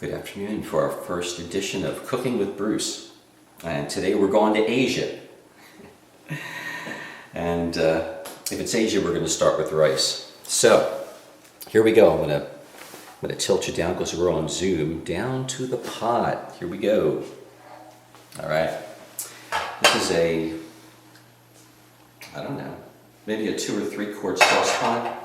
Good afternoon for our first edition of Cooking with Bruce. And today we're going to Asia. And if it's Asia, we're going to start with rice. So, here we go. I'm going to tilt you down because we're on Zoom, down to the pot. Here we go. All right. This is I don't know, maybe a 2 or 3 quart sauce pot.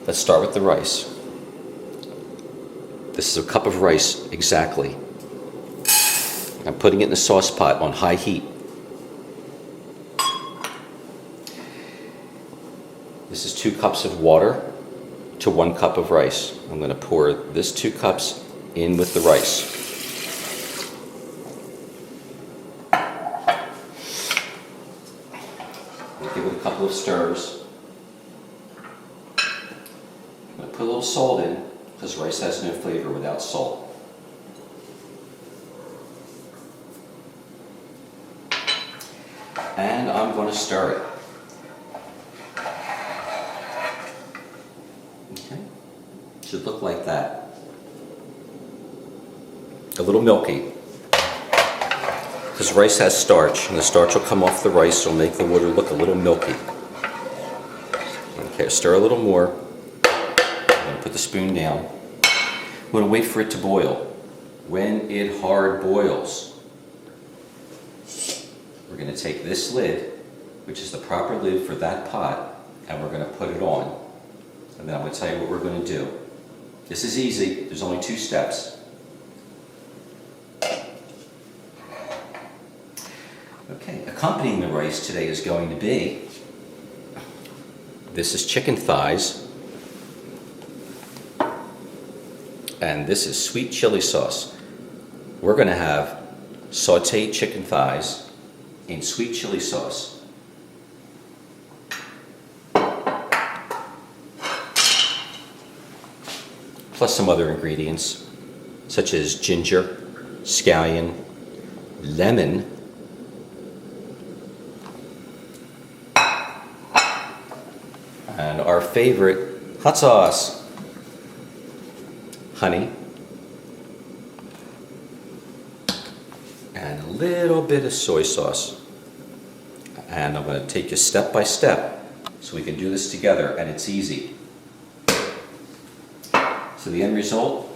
Let's start with the rice. This is a cup of rice exactly. I'm putting it in the sauce pot on high heat. This is 2 cups of water to 1 cup of rice. I'm going to pour this 2 cups in with the rice. Give it a couple of stirs. I'm going to put a little salt in because rice has no flavor without salt. And I'm going to stir it. Okay, should look like that. A little milky, because rice has starch, and the starch will come off the rice, will make the water look a little milky. Okay, stir a little more. I'm going to put the spoon down. I'm going to wait for it to boil. When it hard boils, we're going to take this lid, which is the proper lid for that pot, and we're going to put it on. And then I'm going to tell you what we're going to do. This is easy. There's only 2 steps. Okay, accompanying the rice today is going to be, this is chicken thighs, and this is sweet chili sauce. We're going to have sauteed chicken thighs in sweet chili sauce. Plus some other ingredients, such as ginger, scallion, lemon, and our favorite hot sauce, honey, and a little bit of soy sauce. And I'm going to take you step by step so we can do this together, and it's easy. So the end result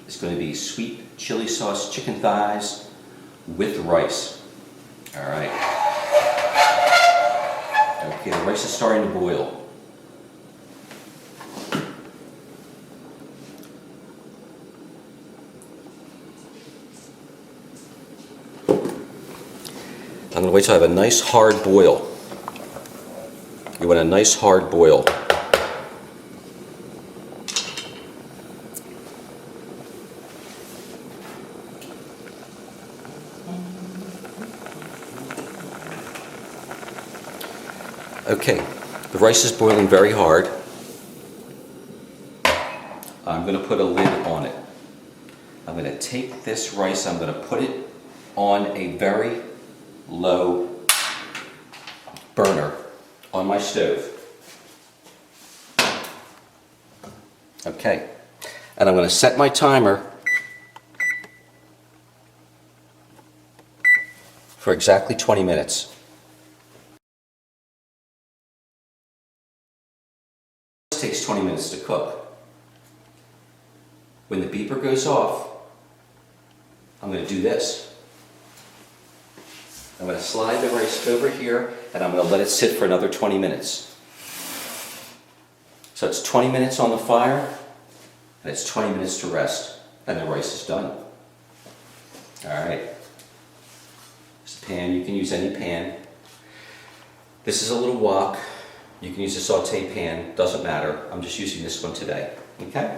is going to be sweet chili sauce chicken thighs with rice. All right. Okay, the rice is starting to boil. I'm going to wait till I have a nice hard boil. You want a nice hard boil. Okay, the rice is boiling very hard. I'm going to put a lid on it. I'm going to take this rice, I'm going to put it on a very low burner on my stove. Okay, and I'm going to set my timer for exactly 20 minutes. It takes 20 minutes to cook. When the beeper goes off, I'm going to do this. I'm going to slide the rice over here, and I'm going to let it sit for another 20 minutes. So it's 20 minutes on the fire, and it's 20 minutes to rest, and the rice is done. All right. This pan, you can use any pan. This is a little wok. You can use a saute pan, doesn't matter. I'm just using this one today. Okay?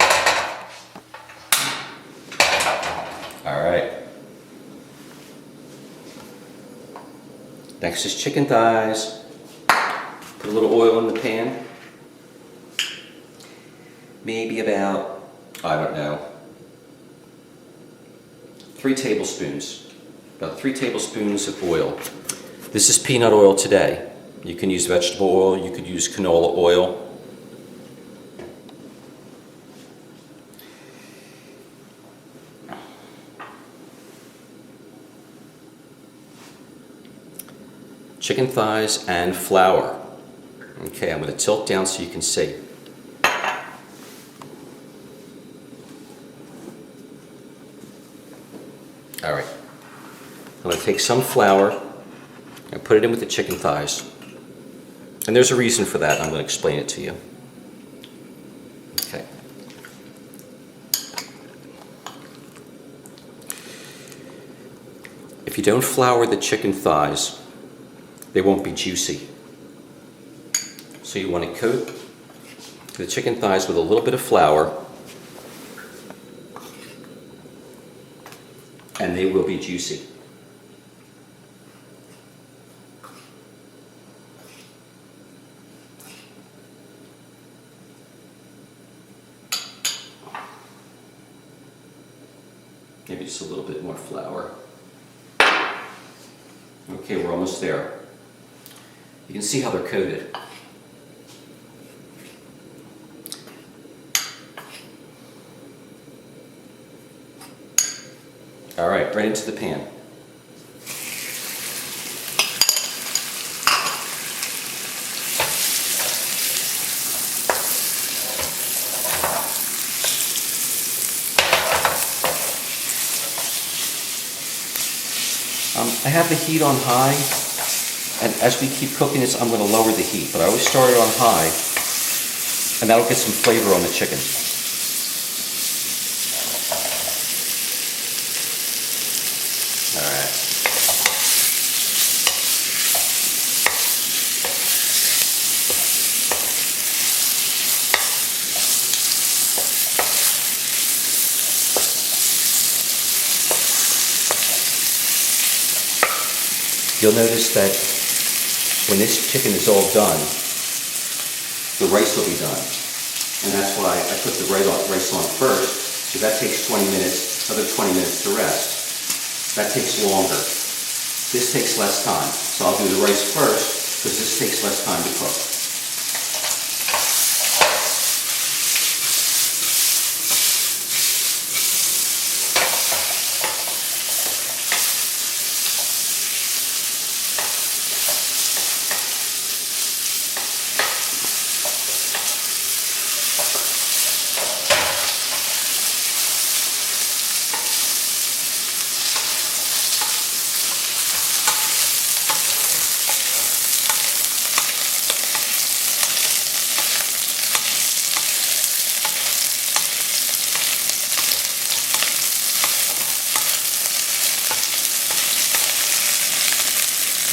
All right. Next is chicken thighs. Put a little oil in the pan. Maybe about, I don't know, 3 tablespoons. About 3 tablespoons of oil. This is peanut oil today. You can use vegetable oil, you could use canola oil. Chicken thighs and flour. Okay, I'm going to tilt down so you can see. All right. I'm going to take some flour and put it in with the chicken thighs. And there's a reason for that. I'm going to explain it to you. Okay. If you don't flour the chicken thighs, they won't be juicy. So you want to coat the chicken thighs with a little bit of flour, and they will be juicy. Maybe just a little bit more flour. Okay, we're almost there. You can see how they're coated. All right, right into the pan. I have the heat on high, and as we keep cooking this, I'm going to lower the heat, but I always start it on high, and that'll get some flavor on the chicken. All right. You'll notice that when this chicken is all done, the rice will be done. And that's why I put the rice on first, so that takes 20 minutes, another 20 minutes to rest. That takes longer. This takes less time. So I'll do the rice first, because this takes less time to cook.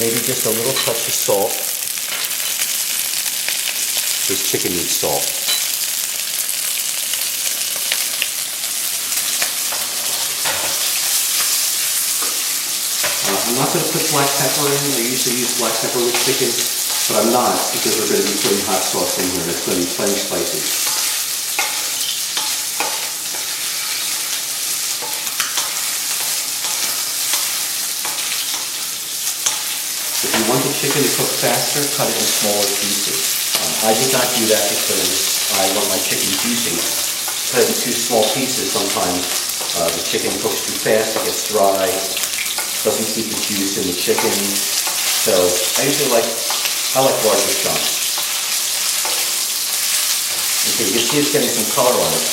Maybe just a little touch of salt. This chicken needs salt. I'm not going to put black pepper in. I usually use black pepper with chicken, but I'm not because we're going to be putting hot sauce in here and it's going to be plenty spicy. If you want the chicken to cook faster, cut it in smaller pieces. I did not do that because I want my chicken juicy. Cut it in two small pieces. Sometimes the chicken cooks too fast, it gets dry, doesn't keep the juice in the chicken. So I usually like larger chunks. Okay, you can see it's getting some color on it.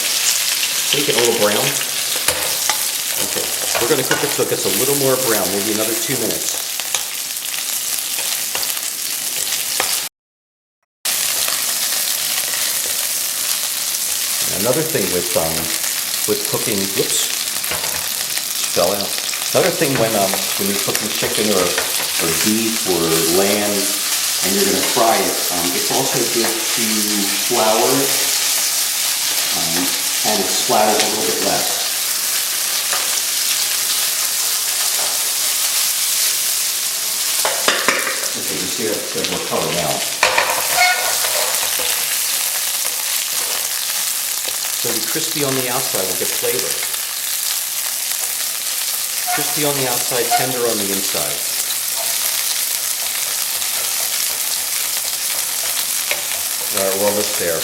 Make it a little brown. Okay, we're going to cook it till it gets a little more brown, maybe another 2 minutes. Another thing with cooking, whoops, fell out. Another thing when you're cooking chicken or beef or lamb and you're going to fry it, it's also good to flour it and it splatters a little bit less. Okay, you see it's got more color now. So the crispy on the outside will get flavor. Crispy on the outside, tender on the inside. All right, we're almost there.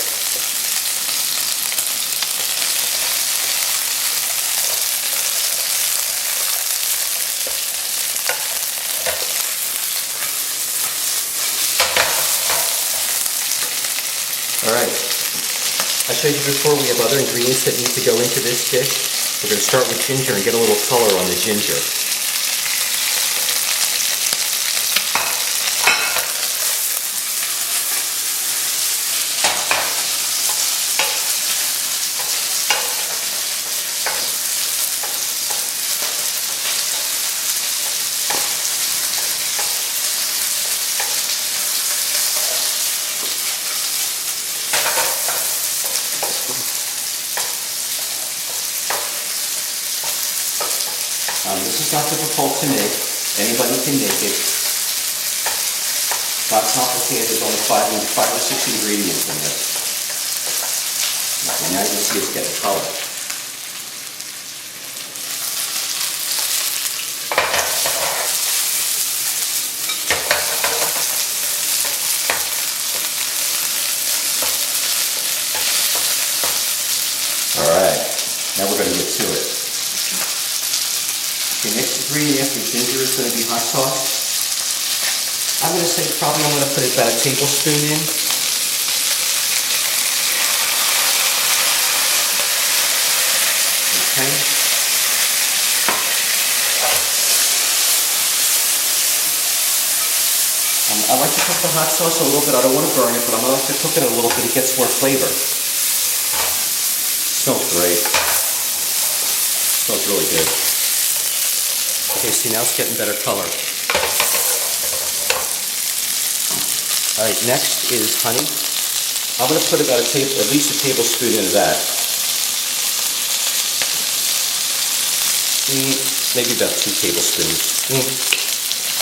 All right. I showed you before we have other ingredients that need to go into this dish. We're going to start with ginger and get a little color on the ginger. This is not difficult to make. Anybody can make it. It's not complicated. There's only five or six ingredients in this. Okay, now you can see it's getting color. All right, now we're going to get to it. The next ingredient after ginger is going to be hot sauce. I'm going to say probably I'm going to put about a tablespoon in. Okay. I like to cook the hot sauce a little bit. I don't want to burn it, but I'm going to like to cook it a little bit. It gets more flavor. Smells great. Smells really good. Okay, see, now it's getting better color. All right, next is honey. I'm going to put about at least a tablespoon into that. Maybe about 2 tablespoons.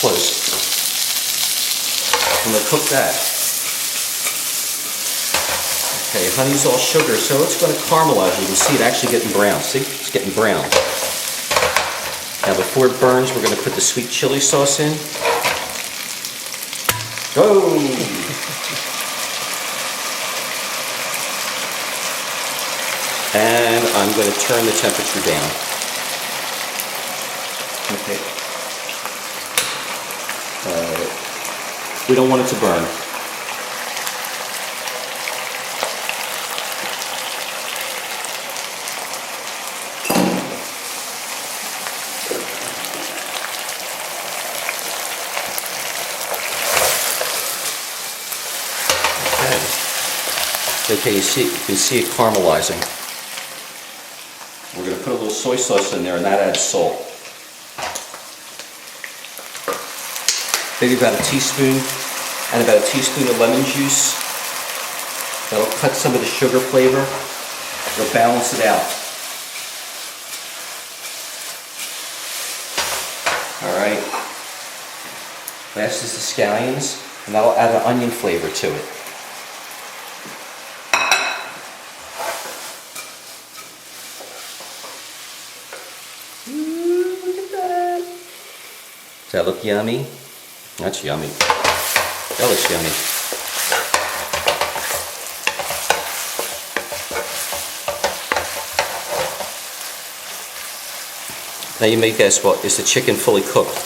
Close. I'm going to cook that. Okay, honey's all sugar, so it's going to caramelize. You can see it actually getting brown. See, it's getting brown. Now before it burns, we're going to put the sweet chili sauce in. Go! And I'm going to turn the temperature down. Okay. We don't want it to burn. Okay, you can see it caramelizing. We're going to put a little soy sauce in there, and that adds salt. Maybe about a teaspoon, and about a teaspoon of lemon juice. That'll cut some of the sugar flavor. It'll balance it out. All right. Last is the scallions, and that'll add an onion flavor to it. Does that look yummy? That's yummy. That looks yummy. Now you may guess, well, is the chicken fully cooked?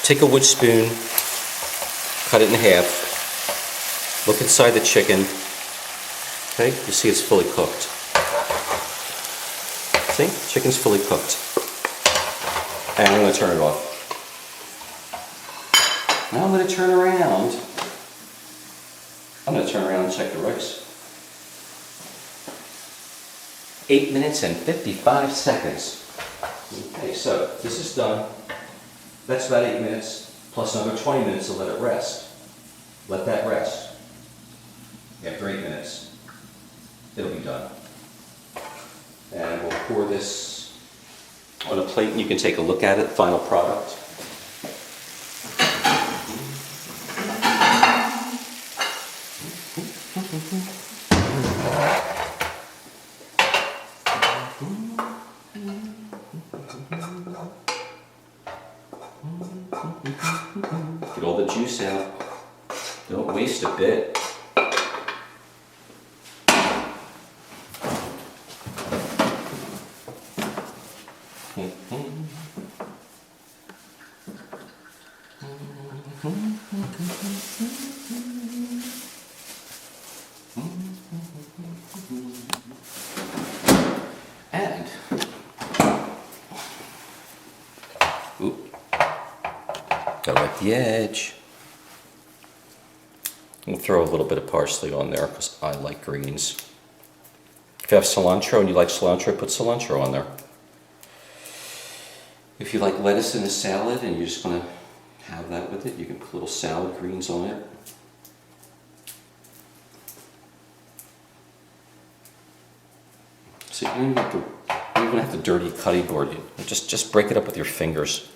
Take a wood spoon, cut it in half, look inside the chicken. Okay, you see it's fully cooked. See, chicken's fully cooked. And I'm going to turn it off. Now I'm going to turn around. I'm going to turn around and check the rice. 8 minutes and 55 seconds. Okay, so this is done. That's about 8 minutes, plus another 20 minutes to let it rest. Let that rest. After 8 minutes, it'll be done. And we'll pour this on a plate, and you can take a look at it, final product. Get all the juice out. Don't waste a bit. And, oop, gotta wet the edge. We'll throw a little bit of parsley on there because I like greens. If you have cilantro and you like cilantro, put cilantro on there. If you like lettuce in a salad and you just want to have that with it, you can put little salad greens on it. So you don't even have to dirty cutting board. You just break it up with your fingers.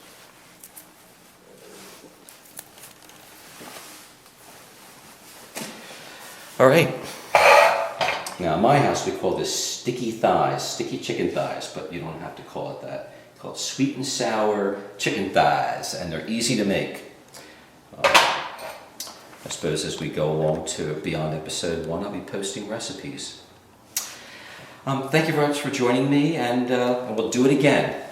All right. Now, in my house, we call this sticky thighs, sticky chicken thighs, but you don't have to call it that. It's called sweet and sour chicken thighs, and they're easy to make. I suppose as we go along to beyond episode 1, I'll be posting recipes. Thank you very much for joining me, and we'll do it again.